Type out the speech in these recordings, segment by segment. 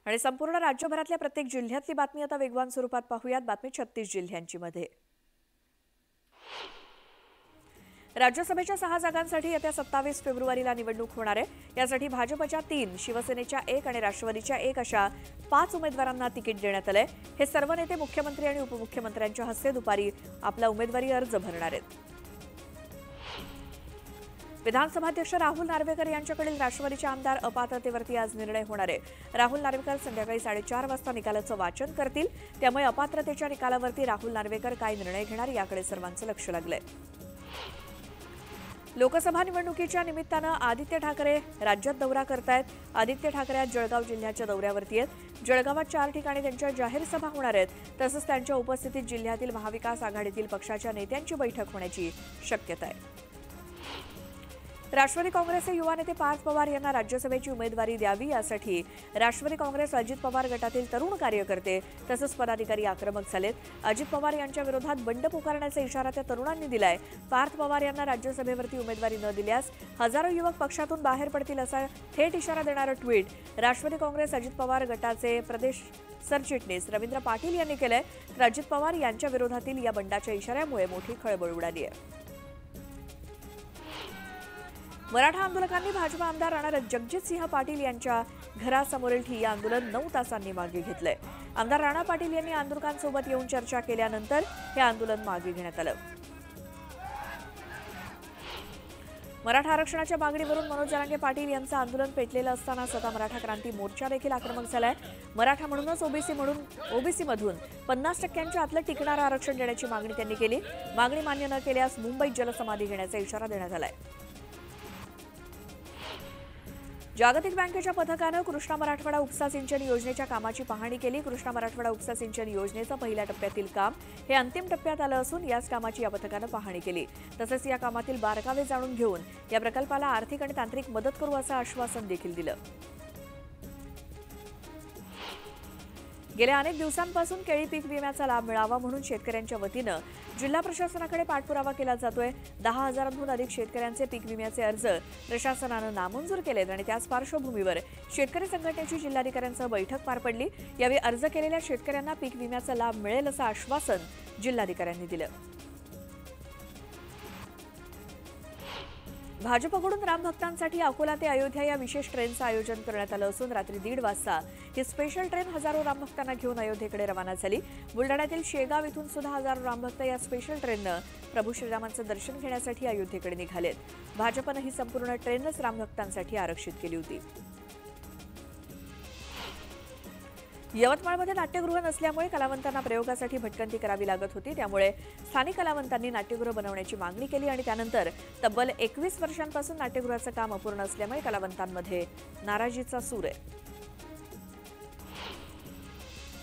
आणि संपूर्ण राज्यभरातल्या प्रत्येक जिल्ह्यातली बातमी आता वेगवान स्वरूपात पाहूयात। बातमी 36 जिल्ह्यांची मध्ये। राज्यसभेच्या 6 जागांसाठी येत्या 27 फेब्रुवारीला निवडणूक होणार आहे। यासाठी भाजपच्या 3, शिवसेनेच्या 1 आणि राष्ट्रवादीच्या 1 अशा 5 उमेदवारांना तिकीट देण्यात आले। हे सर्व नेते मुख्यमंत्री आणि उपमुख्यमंत्र्यांच्या हस्ते दुपारी आपला उमेदवारी अर्ज भरणार आहेत। विधानसभाध्यक्ष राहुल नार्वेकर यांच्याकडील राष्ट्रवादीच्या आमदार अपात्रतेवरती आज निर्णय होणार आहे। राहुल नार्वेकर संध्याकाळी 4:30 वाजता निकालाचं वाचन करतील। त्यामुळे अपात्रतेच्या निकालावरती राहुल नार्वेकर काय निर्णय घेणार याकडे सर्वांचं लक्ष लागलंय। लोकसभा निवडणुकीच्या निमित्तानं आदित्य ठाकरे राज्यात दौरा करतायत। आदित्य ठाकरे आज जळगाव जिल्ह्याच्या दौऱ्यावरती आहेत। जळगावात 4 ठिकाणी त्यांच्या जाहीर सभा होणार आहेत। तसंच त्यांच्या उपस्थितीत जिल्ह्यातील महाविकास आघाडीतील पक्षाच्या नेत्यांची बैठक होण्याची शक्यता आहे। राष्ट्रवादी काँग्रेसचे युवा नेते पार्थ पवार यांना राज्यसभेची उमेदवारी द्यावी यासाठी राष्ट्रवादी काँग्रेस अजित पवार गटातील तरुण कार्यकर्ते तसंच पदाधिकारी आक्रमक झालेत। अजित पवार यांच्या विरोधात बंड पुकारण्याचा इशारा त्या तरुणांनी दिलाय। पार्थ पवार यांना राज्यसभेवरती उमेदवारी न दिल्यास हजारो युवक पक्षातून बाहेर पडतील असा थेट इशारा देणारं ट्विट राष्ट्रवादी काँग्रेस अजित पवार गटाचे प्रदेश सरचिटणीस रवींद्र पाटील यांनी केलंय। तर अजित पवार यांच्या विरोधातील या बंडाच्या इशाऱ्यामुळे मोठी खळबळ उडाली आहे। मराठा आंदोलकांनी भाजपा आमदार राणा जगजितसिंह पाटील यांच्या घरासमोरील ठिय्या आंदोलन 9 तासांनी मागे घेतलंय। आमदार राणा पाटील यांनी आंदोलकांसोबत येऊन चर्चा केल्यानंतर हे आंदोलन मागे घेण्यात आलं। मराठा आरक्षणाच्या मागणीवरून मनोज जरांगे पाटील यांचं आंदोलन पेटलेलं असताना स्वतः मराठा क्रांती मोर्चा देखील आक्रमक झालाय। मराठा म्हणूनच ओबीसीमधून 50% आतलं टिकणारं आरक्षण देण्याची मागणी त्यांनी केली। मागणी मान्य न केल्यास मुंबईत जलसमाधी घेण्याचा इशारा देण्यात आलाय। जागतिक बँकेच्या पथकानं कृष्णा मराठवाडा उपसा सिंचन योजनेच्या कामाची पाहणी केली। कृष्णा मराठवाडा उपसा सिंचन योजनेचं पहिल्या टप्प्यातील काम हे अंतिम टप्प्यात आलं असून याच कामाची या पथकानं पाहणी केली। तसंच या कामातील बारकावे जाणून घेऊन या प्रकल्पाला आर्थिक आणि तांत्रिक मदत करू असं आश्वासन देखील दिलं। गेल्या अनेक दिवसांपासून केळी पीक विम्याचा लाभ मिळावा म्हणून शेतकऱ्यांच्या वतीनं जिल्हा प्रशासनाकडे पाठपुरावा केला जातोय। 10,000हून अधिक शेतकऱ्यांचे पीक विम्याचे अर्ज प्रशासनानं नामंजूर केलेत आणि त्याच पार्श्वभूमीवर शेतकरी संघटनेची जिल्हाधिकाऱ्यांसह बैठक पार पडली। यावेळी अर्ज केलेल्या शेतकऱ्यांना पीक विम्याचा लाभ मिळेल असं आश्वासन जिल्हाधिकाऱ्यांनी दिलं। भाजपकडून रामभक्तांसाठी अकोला ते अयोध्या या विशेष ट्रेनचं आयोजन करण्यात आलं असून रात्री 1:30 वाजता ही स्पेशल ट्रेन हजारो रामभक्तांना घेऊन अयोध्येकडे रवाना झाली। बुलढाण्यातील शेगाव इथून सुद्धा हजारो रामभक्त या स्पेशल ट्रेननं प्रभू श्रीरामांचं दर्शन घेण्यासाठी अयोध्येकडे निघालेत। भाजपनं ही संपूर्ण ट्रेनच रामभक्तांसाठी आरक्षित केली होती। यवतमाळमध्ये नाट्यगृह नसल्यामुळे कलावंतांना प्रयोगासाठी भटकंती करावी लागत होती। त्यामुळे स्थानिक कलावंतांनी नाट्यगृह बनवण्याची मागणी केली आणि त्यानंतर तब्बल 21 वर्षांपासून नाट्यगृहाचं काम अपूर्ण असल्यामुळे कलावंतांमध्ये नाराजीचा सूर आहे।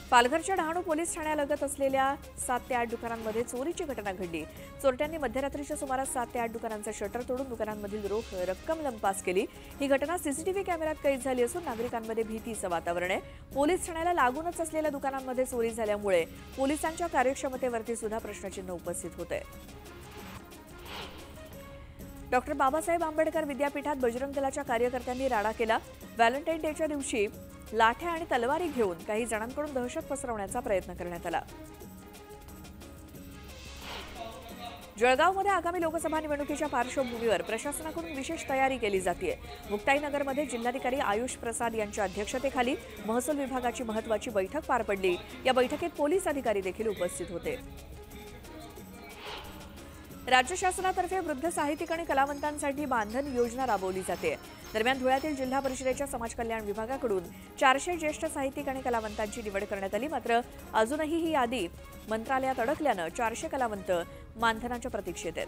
पालघरच्या डहाणू पोलीस ठाण्यालगत असलेल्या 7 ते 8 दुकानांमध्ये चोरीची घटना घडली। चोरट्यांनी मध्यरात्रीच्या सुमारास 7 ते 8 दुकानांचं शटर तोडून दुकानांमधील रोख रक्कम लंपास केली। ही घटना सीसीटीव्ही कॅमेऱ्यात कैद झाली असून नागरिकांमध्ये भीतीचं वातावरण आहे। पोलीस ठाण्याला लागूनच असलेल्या दुकानांमध्ये चोरी झाल्यामुळे पोलिसांच्या कार्यक्षमतेवरती सुद्धा प्रश्नचिन्ह उपस्थित होते। डॉक्टर बाबासाहेब आंबेडकर विद्यापीठात बजरंग दलाच्या कार्यकर्त्यांनी राडा केला। व्हॅलेंटाईन डेच्या दिवशी लाठ्या आणि तलवारी घेऊन काही जणांकडून दहशत पसरवण्याचा प्रयत्न करण्यात आला। जळगावमध्ये आगामी लोकसभा निवडणुकीच्या पार्श्वभूमीवर प्रशासनाकडून विशेष तयारी केली जाते। मुक्ताईनगरमध्ये जिल्हाधिकारी आयुष प्रसाद यांच्या अध्यक्षतेखाली महसूल विभागाची महत्त्वाची बैठक पार पडली। या बैठकीत पोलीस अधिकारी देखील उपस्थित होते। राज्य शासनातर्फे वृद्ध साहित्यिक आणि कलावंतांसाठी बांधन योजना राबवली जाते। दरम्यान धुळ्यातील जिल्हा परिषदेच्या समाज कल्याण विभागाकडून 400 ज्येष्ठ साहित्यिक आणि कलावंतांची निवड करण्यात आली। मात्र अजूनही ही यादी मंत्रालयात अडकल्यानं 400 कलावंत मानधनाच्या प्रतीक्षेत आहेत।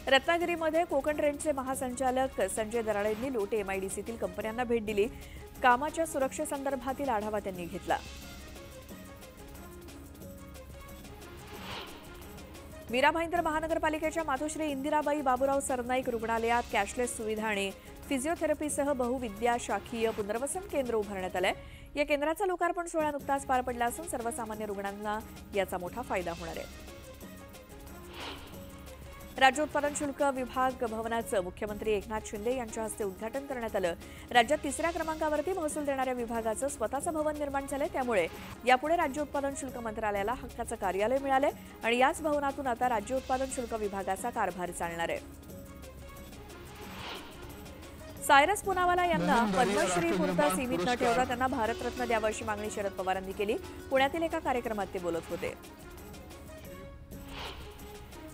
रत्नागिरीमध्ये कोकण रेंजचे महासंचालक संजय दराळेंनी लोटे एमआयडीसीतील कंपन्यांना भेट दिली। कामाच्या सुरक्षेसंदर्भातील आढावा त्यांनी घेतला। मीरा भाईंदर महानगरपालिकेच्या मातोश्री इंदिराबाई बाबूराव सरनाईक रुग्णालयात कॅशलेस सुविधा आणि फिजिओथेरपीसह बहुविद्याशाखीय पुनर्वसन केंद्र उभारण्यात आलंय। या केंद्राचा लोकार्पण सोहळा नुकताच पार पडला असून सर्वसामान्य रुग्णांना याचा मोठा फायदा होणार आहे। राज्य उत्पादन शुल्क विभाग भवनाचं मुख्यमंत्री एकनाथ शिंदे यांच्या हस्ते उद्घाटन करण्यात आलं। राज्यात 3ऱ्या क्रमांकावरती महसूल देणाऱ्या विभागाचं स्वतःचं भवन निर्माण झालंय, त्यामुळे यापुढे राज्य उत्पादन शुल्क मंत्रालयाला हक्काचं कार्यालय मिळालंय आणि याच भवनातून आता राज्य उत्पादन शुल्क विभागाचा कारभार चालणार आहे। सायरस पुनावाला यांना पद्मश्रीपुरता सीमित न ठेवता त्यांना भारतरत्न द्यावं अशी मागणी शरद पवारांनी केली। पुण्यातील एका कार्यक्रमात ते बोलत होते।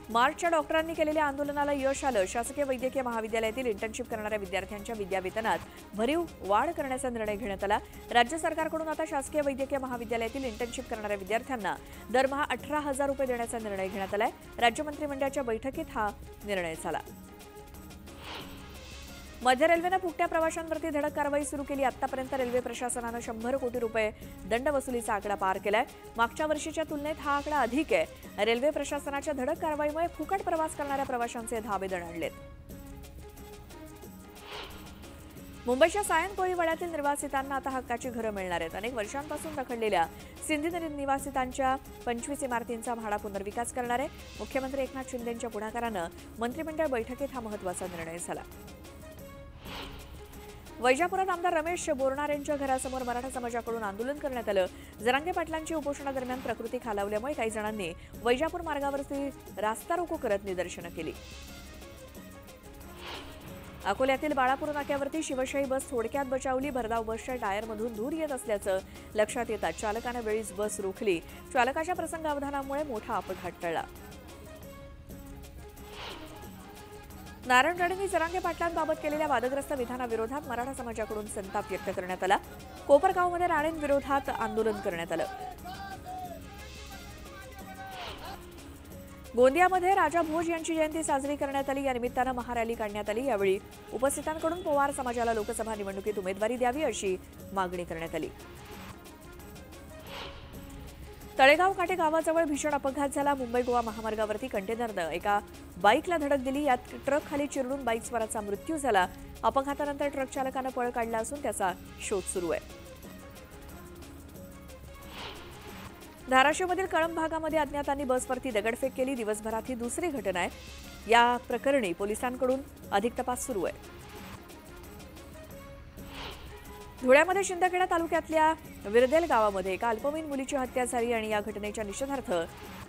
मार्चच्या डॉक्टरांनी केलेल्या आंदोलनाला यश आलं। शासकीय वैद्यकीय महाविद्यालयातील इंटर्नशिप करणाऱ्या विद्यार्थ्यांच्या विद्यावेतनात भरीव वाढ करण्याचा निर्णय घेण्यात आला। राज्य सरकारकडून आता शासकीय वैद्यकीय महाविद्यालयातील इंटर्नशिप करणाऱ्या विद्यार्थ्यांना दरमहा 18,000 रुपये देण्याचा निर्णय घेण्यात आलाय। राज्य मंत्रिमंडळाच्या बैठकीत हा निर्णय झाला। मध्य रेल्वेनं फुकट्या प्रवाशांवरती धडक कारवाई सुरू केली। आतापर्यंत रेल्वे प्रशासनानं 100 कोटी रुपये दंड वसुलीचा आकडा पार केलाय। मागच्या वर्षीच्या तुलनेत हा आकडा अधिक आहे। रेल्वे प्रशासनाच्या धडक कारवाईमुळे फुकट प्रवास करणाऱ्या प्रवाशांचे धाबे दणाणलेत। मुंबईच्या सायन कोळीवाड्यातील निवासितांना आता हक्काची घरं मिळणार आहेत। अनेक वर्षांपासून रखडलेल्या सिंधी निवासितांच्या 25 इमारतींचा म्हाडा पुनर्विकास करणार आहे। मुख्यमंत्री एकनाथ शिंदेंच्या पुढाकारानं मंत्रिमंडळ बैठकीत हा महत्त्वाचा निर्णय झाला। वैजापुरात आमदार रमेश बोरणार यांच्या घरासमोर मराठा समाजाकडून आंदोलन करण्यात आलं। जरांगे पाटलांची उपोषणादरम्यान प्रकृती खालावल्यामुळे काही जणांनी वैजापूर मार्गावरती रास्ता रोको करत निदर्शनं केली। अकोल्यातील बाळापूर नाक्यावरती शिवशाही बस थोडक्यात बचावली। भरधाव बसच्या टायरमधून धूर येत असल्याचं लक्षात येताच चालकानं वेळीच बस रोखली। चालकाच्या प्रसंगावधानामुळे मोठा अपघात टळला। नारायण राणेंनी जरांगे पाटलांबाबत केलेल्या वादग्रस्त विधानाविरोधात मराठा समाजाकडून संताप व्यक्त करण्यात आला। कोपरगावमध्ये राणेंविरोधात आंदोलन करण्यात आलं। गोंदियामध्ये राजा भोज यांची जयंती साजरी करण्यात आली। या निमित्तानं महारॅली काढण्यात आली। यावेळी उपस्थितांकडून पवार समाजाला लोकसभा निवडणुकीत उमेदवारी द्यावी अशी मागणी करण्यात आली। तळेगाव काटे गावाजवळ भीषण अपघात झाला। मुंबई गोवा महामार्गावरती कंटेनरनं एका बाईकला धडक दिली। यात ट्रक खाली चिरडून बाईक स्वाराचा मृत्यू झाला। अपघातानंतर ट्रक चालकानं पळ काढला असून त्याचा शोध सुरू आहे। धाराशिवमधील कळंब भागामध्ये अज्ञातांनी बसवरती दगडफेक केली। दिवसभरात ही दुसरी घटना आहे। या प्रकरणी पोलिसांकडून अधिक तपास सुरू आहे। धुळ्यामध्ये शिंदखेडा तालुक्यातल्या विरदेल गावामध्ये एका अल्पवयीन मुलीची हत्या झाली आणि या घटनेच्या निषेधार्थ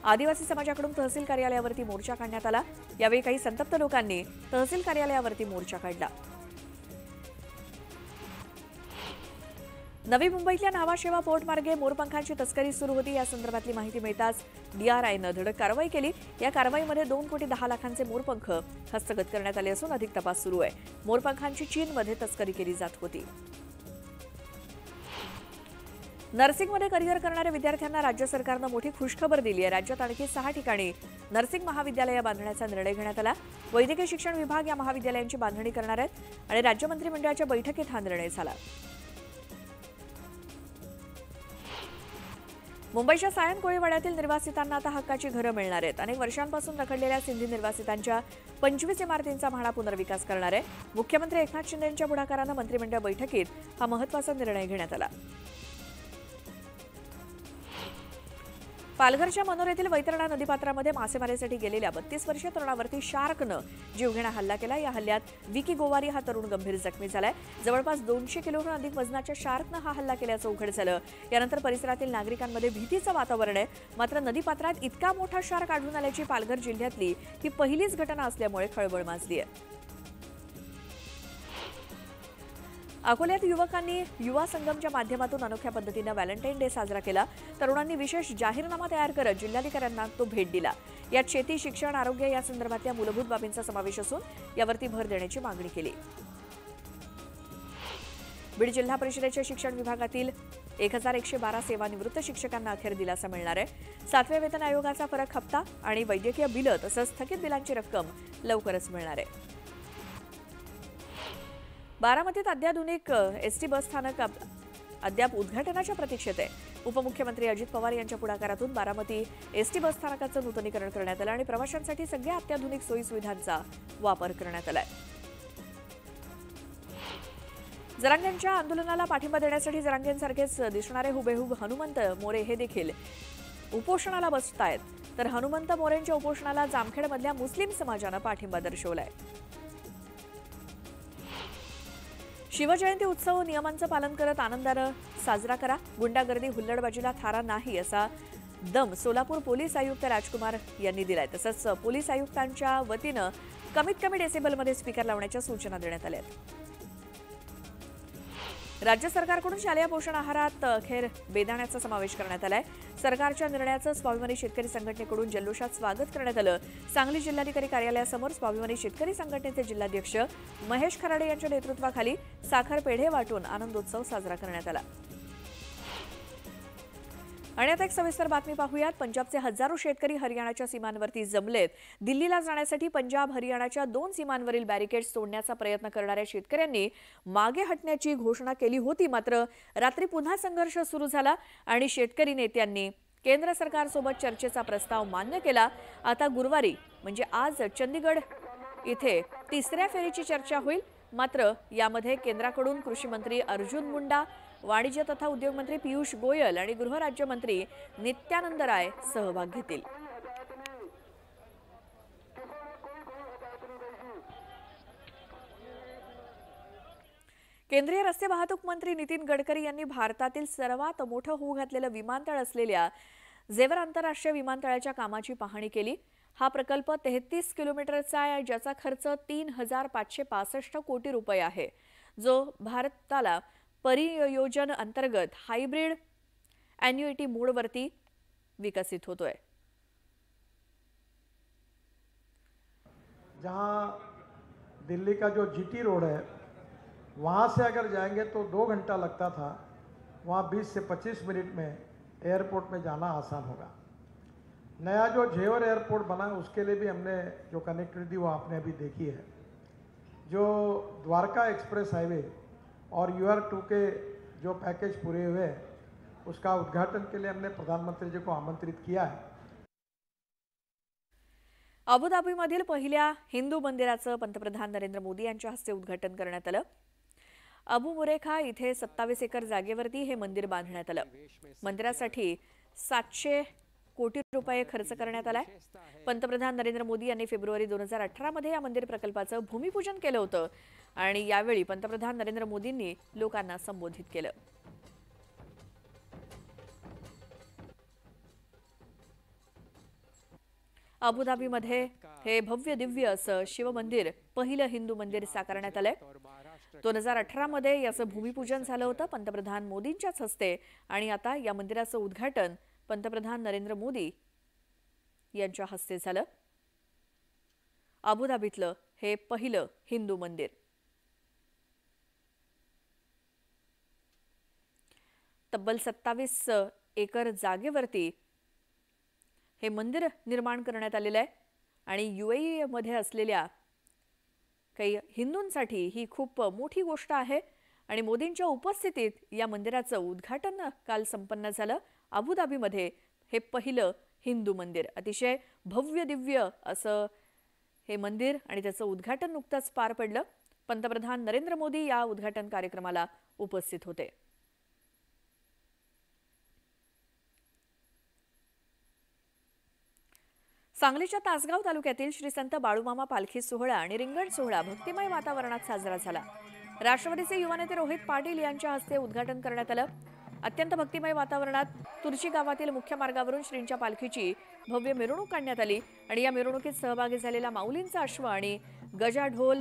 आदिवासी समाजाकडून तहसील कार्यालयावरती मोर्चा काढण्यात आला। यावेळी काही संतप्त लोकांनी तहसील कार्यालयावरती मोर्चा काढला। नवी मुंबईतल्या नावाशेवा पोर्टमार्गे मोरपंखांची तस्करी सुरू होती। या संदर्भातली माहिती मिळताच DRIनं धडक कारवाई केली। या कारवाईमध्ये 2,10,00,000चे मोरपंख हस्तगत करण्यात आले असून अधिक तपास सुरू आहे। मोरपंखांची चीनमध्ये तस्करी केली जात होती। नर्सिंगमध्ये करिअर करणाऱ्या विद्यार्थ्यांना राज्य सरकारनं मोठी खुशखबर दिली आहे। राज्यात आणखी 6 ठिकाणी नर्सिंग महाविद्यालयं बांधण्याचा निर्णय घेण्यात आला। वैद्यकीय शिक्षण विभाग या महाविद्यालयांची बांधणी करणार आहेत आणि राज्य मंत्रिमंडळाच्या बैठकीत हा निर्णय झाला। मुंबईच्या सायन कोळीवाड्यातील निर्वासितांना आता हक्काची घरं मिळणार आहेत। अनेक वर्षांपासून रखडलेल्या सिंधी निर्वासितांच्या 25 इमारतींचा म्हाडा पुनर्विकास करणार आहे। मुख्यमंत्री एकनाथ शिंदे यांच्या पुढाकारानं मंत्रिमंडळ बैठकीत हा महत्त्वाचा निर्णय घेण्यात आला। पालघरच्या मनोर येथील वैतरणा नदीपात्रामध्ये मासेमारीसाठी गेलेल्या 32 वर्षीय तरुणावरती शार्कनं जीवघेणा हल्ला केला। या हल्ल्यात विकी गोवारी हा तरुण गंभीर जखमी झालाय। जवळपास 200 किलोहून अधिक वजनाच्या शार्कनं हा हल्ला केल्याचं उघड झालं। यानंतर परिसरातील नागरिकांमध्ये भीतीचं वातावरण आहे। मात्र नदीपात्रात इतका मोठा शार्क आढळून आल्याची पालघर जिल्ह्यातली ही पहिलीच घटना असल्यामुळे खळबळ माजली आहे। अकोल्यात युवकांनी युवा संगमच्या माध्यमातून अनोख्या पद्धतीनं व्हॅलेंटाईन डे साजरा केला। तरुणांनी विशेष जाहीरनामा तयार करत जिल्हाधिकाऱ्यांना तो भेट दिला। यात शेती, शिक्षण, आरोग्य या संदर्भातल्या मूलभूत बाबींचा समावेश असून यावरती भर देण्याची मागणी केली। बीड जिल्हा परिषदेच्या शिक्षण विभागातील 1112 सेवानिवृत्त शिक्षकांना अखेर दिलासा मिळणार आहे। 7व्या वेतन आयोगाचा फरक हप्ता आणि वैद्यकीय बिलं तसंच थकीत बिलांची रक्कम लवकरच मिळणार आहे। बारामतीत अत्याधुनिक एसटी बस स्थानक अद्याप उद्घाटनाच्या प्रतीक्षेत आहे। उपमुख्यमंत्री अजित पवार यांच्या पुढाकारातून बारामती एसटी बस स्थानकाचं नूतनीकरण करण्यात आलं आणि प्रवाशांसाठी सगळ्या अत्याधुनिक सोयी सुविधांचा वापर करण्यात आलाय। जरांगेंच्या आंदोलनाला पाठिंबा देण्यासाठी जरांगेंसारखेच दिसणारे हुबेहूब हनुमंत मोरे हे देखील उपोषणाला बसतायत। तर हनुमंत मोरेंच्या उपोषणाला जामखेडमधल्या मुस्लिम समाजानं पाठिंबा दर्शवलाय. शिवजयंती उत्सव नियमांचं पालन करत आनंदानं साजरा करा, गुंडागर्दी हुल्लडबाजीला थारा नाही असा दम सोलापूर पोलीस आयुक्त राजकुमार यांनी दिलाय. तसंच पोलीस आयुक्तांच्या वतीनं कमीत कमी डेसिबलमध्ये स्पीकर लावण्याच्या सूचना देण्यात आल्या आहेत. राज्य सरकारकडून शालेय पोषण आहारात अखेर बेदाण्याचा समावेश करण्यात आलाय. सरकारच्या निर्णयाचं स्वाभिमानी शेतकरी संघटनेकडून जल्लोषात स्वागत करण्यात आलं. सांगली जिल्हाधिकारी कार्यालयासमोर स्वाभिमानी शेतकरी संघटनेचे जिल्हाध्यक्ष महेश खराडे यांच्या नेतृत्वाखाली साखर पेढे वाटून आनंदोत्सव साजरा करण्यात आला. आणि आता एक सविस्तर बातमी पाहूयात. पंजाबचे हजारो शेतकरी हरियाणाच्या सीमांवरती जमलेत. दिल्लीला जाण्यासाठी पंजाब हरियाणाच्या 2 सीमांवरील बॅरिकेड्स तोडण्याचा प्रयत्न करणाऱ्या शेतकऱ्यांनी मागे हटण्याची घोषणा केली होती. मात्र रात्री पुन्हा संघर्ष सुरू झाला आणि शेतकरी नेत्यांनी केंद्र सरकारसोबत चर्चेचा प्रस्ताव मान्य केला. आता गुरुवारी म्हणजे आज चंदीगड इथे तिसऱ्या फेरीची चर्चा होईल. मात्र यामध्ये केंद्राकडून कृषी मंत्री अर्जुन मुंडा, वाणिज्य तथा उद्योग मंत्री पियुष गोयल आणि गृहराज्यमंत्री नित्यानंद राय सहभाग घेतील. केंद्रीय रस्ते वाहतूक मंत्री नितीन गडकरी यांनी भारतातील सर्वात मोठं होऊ घातलेलं विमानतळ असलेल्या झेवर आंतरराष्ट्रीय विमानतळाच्या कामाची पाहणी केली. हा प्रकल्प 33 किलोमीटरचा आहे, ज्याचा खर्च 3,565 कोटी रुपये आहे, जो भारताला परियोजन अंतर्गत हायब्रिड ॲन्युइटी मोडवरती विकसित होतोय. जहां दिल्ली का जो जीटी रोड है वहां से अगर जाएंगे तो 2 घंटा लगता था, वहां 20 से 25 मिनट में एयरपोर्ट में जाना आसान होगा. नया जो झेवर एयरपोर्ट बना उसके लिए भी हमने जो कनेक्टिविटी वो आपने अभी देखी है. जो द्वारका एक्सप्रेस हाईवे और UR2 के जो पैकेज पूरे हुए हैं उसका उद्घाटन के लिए हमने प्रधानमंत्री जी को आमंत्रित किया है. अबुधाबीमधील पहिल्या हिंदू मंदिराचं पंतप्रधान नरेंद्र मोदी यांच्या हस्ते उद्घाटन करण्यात आलं. अबू मुरेखा इथे 27 एकर जागेवरती हे मंदिर बांधण्यात आलं. मंदिरासाठी 700 कोटी रुपये खर्च करण्यात आलाय. पंतप्रधान नरेंद्र मोदी यांनी फेब्रुवारी 2018 मध्ये या मंदिर प्रकल्पाचं भूमिपूजन केलं होतं आणि यावेळी पंतप्रधान नरेंद्र मोदींनी लोकांना संबोधित केलं. अबुधाबीमध्ये हे भव्य दिव्य असं शिवमंदिर पहिलं हिंदू मंदिर साकारण्यात आलंय. 2018 मध्ये याचं भूमिपूजन झालं होतं पंतप्रधान मोदींच्याच हस्ते आणि आता या मंदिराचं उद्घाटन पंतप्रधान नरेंद्र मोदी यांच्या हस्ते झालं. अबुधाबीतलं हे पहिलं हिंदू मंदिर. तब्बल 27 एकर जागेवरती हे मंदिर निर्माण करण्यात आलेलं आहे आणि UAE मध्ये असलेल्या काही हिंदूंसाठी ही खूप मोठी गोष्ट आहे आणि मोदींच्या उपस्थितीत या मंदिराचं उद्घाटन काल संपन्न झालं. अबुधाबीमध्ये हे पहिलं हिंदू मंदिर, अतिशय भव्य दिव्य असं हे मंदिर आणि त्याचं उद्घाटन नुकतंच पार पडलं. पंतप्रधान नरेंद्र मोदी या उद्घाटन कार्यक्रमाला उपस्थित होते. सांगलीच्या तासगाव तालुक्यातील श्री संत बाळूमामा पालखी सोहळा आणि रिंगण सोहळा भक्तिमय वातावरणात साजरा झाला. राष्ट्रवादीचे युवा नेते रोहित पाटील यांच्या हस्ते उद्घाटन करण्यात आलं. अत्यंत भक्तिमय वातावरणात तुर्ची गावातील मुख्य मार्गावरून श्रींच्या पालखीची भव्य मिरवणूक काढण्यात आली आणि या मिरवणुकीत सहभागी झालेला माऊलींचा अश्व आणि गजा ढोल,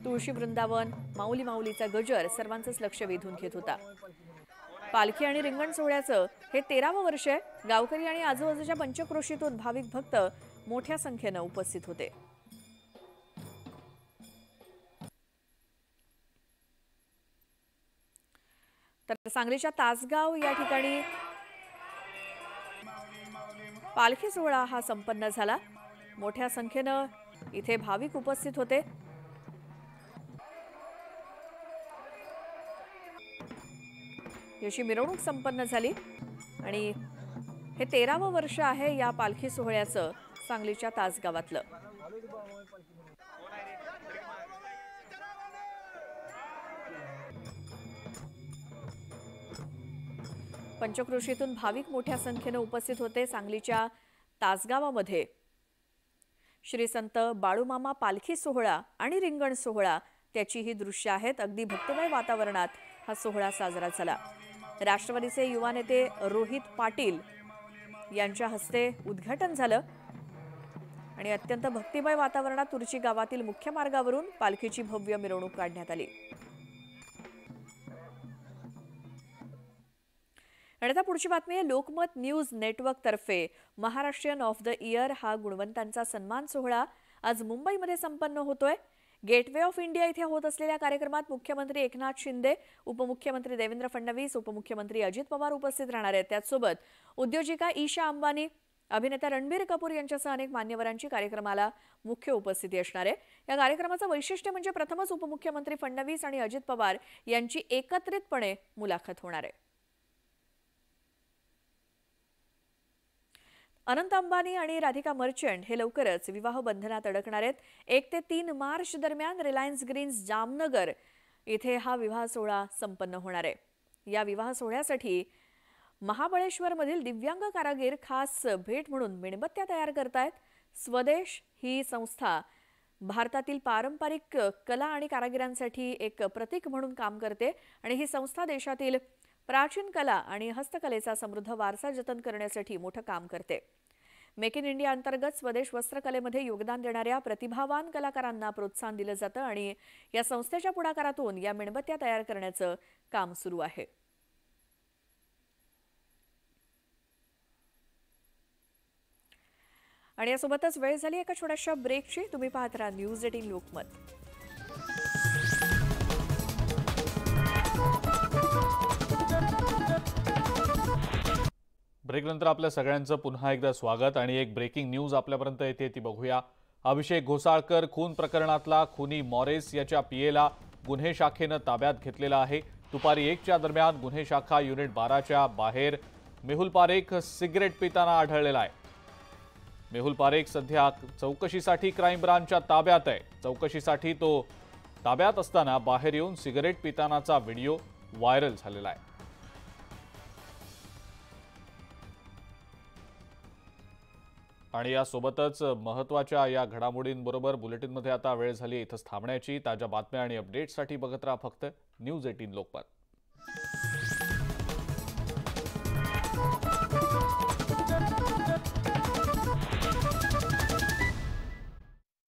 तुळशी वृंदावन, माऊली माऊलीचा गजर सर्वांचंच लक्ष वेधून घेत होता. पालखी आणि रिंगण सोहळ्याचं हे 13वं वर्ष आहे. गावकरी आणि आजूबाजूच्या पंचक्रोशीतून भाविक भक्त मोठ्या संख्येनं उपस्थित होते. तर सांगलीच्या तासगाव या ठिकाणी पालखी सोहळा हा संपन्न झाला. मोठ्या संख्येनं इथे भाविक उपस्थित होते. याची मिरवणूक संपन्न झाली आणि हे 13वं वर्ष आहे या पालखी सोहळ्याचं सांगलीच्या तासगावातलं. पंचक्रोशीतून भाविक मोठ्या संख्येने उपस्थित होते. सांगलीच्या तासगावामध्ये श्री संत बाळूमामा पालखी सोहळा आणि रिंगण सोहळा त्याची ही दृश्य आहेत। अगदी भक्तिमय वातावरणात हा सोहळा साजरा झाला। राष्ट्रवादीचे युवा नेते रोहित पाटील यांच्या हस्ते उद्घाटन झालं आणि अत्यंत भक्तिमय वातावरणात तुर्ची गावातील मुख्य मार्गावरून पालखीची भव्य मिरवणूक काढण्यात आली। आणि आता पुढची बातमी आहे। लोकमत न्यूज नेटवर्क तर्फे महाराष्ट्रीयन ऑफ द इयर हा गुणवंतांचा सन्मान सोहळा आज मुंबईमध्ये संपन्न होतोय। गेटवे ऑफ इंडिया इथे होत असलेल्या कार्यक्रमात मुख्यमंत्री एकनाथ शिंदे, उपमुख्यमंत्री देवेंद्र फडणवीस, उपमुख्यमंत्री अजित पवार उपस्थित राहणार आहेत। त्याचसोबत उद्योजिका ईशा अंबानी, अभिनेता रणबीर कपूर यांच्यासह अनेक मान्यवरांची कार्यक्रमाला मुख्य उपस्थिती असणार आहे। या कार्यक्रमाचं वैशिष्ट्य म्हणजे प्रथमच उपमुख्यमंत्री फडणवीस आणि अजित पवार यांची एकत्रितपणे मुलाखत होणार आहे। अनंत अंबानी आणि राधिका मर्चंट हे लवकरच विवाह बंधनात अडकणार आहेत। 1 ते 3 मार्च दरम्यान रिलायन्स ग्रीन्स जामनगर इथे हा विवाह सोहळा संपन्न होणार आहे। या विवाह सोहळ्यासाठी महाबळेश्वरमधील दिव्यांग कारागीर खास भेट म्हणून मेणबत्त्या तयार करतायत। स्वदेश ही संस्था भारतातील पारंपरिक कला आणि कारागिरांसाठी एक प्रतीक म्हणून काम करते आणि ही संस्था देशातील प्राचीन कला आणि हस्तकलेचा समृद्ध वारसा जतन करण्यासाठी मोठं काम करते। मेक इन इंडिया अंतर्गत स्वदेश वस्त्रकलेमध्ये योगदान देणाऱ्या प्रतिभावान कलाकारांना प्रोत्साहन दिलं जातं आणि या संस्थेच्या पुढाकारातून या मेणबत्त्या तयार करण्याचं काम सुरू आहे। आणि यासोबतच वेळ झाली एका छोट्याशा ब्रेकची। तुम्ही पाहत राहा न्यूज 18 लोकमत। ब्रेकनंतर आपल्या सगळ्यांचं पुन्हा एकदा स्वागत आणि एक ब्रेकिंग न्यूज आपल्यापर्यंत येते ती बघूया। अभिषेक घोसाळकर खून प्रकरणातला खुनी मॉरिस याच्या पीएला गुन्हे शाखेनं ताब्यात घेतलेला आहे। दुपारी 1च्या दरम्यान गुन्हे शाखा युनिट 12च्या बाहेर मेहुल पारेख सिगरेट पिताना आढळलेला आहे। मेहुल पारेख सध्या चौकशीसाठी क्राईम ब्रांचच्या ताब्यात आहे। चौकशीसाठी तो ताब्यात असताना बाहेर येऊन सिगरेट पितानाचा व्हिडिओ व्हायरल झालेला आहे। आणि यासोबतच महत्त्वाच्या या घडामोडींबरोबर बुलेटिनमध्ये आता वेळ झाली इथंच थांबण्याची। ताज्या बातम्या आणि अपडेट्ससाठी बघत राहा फक्त न्यूज 18 लोकमत।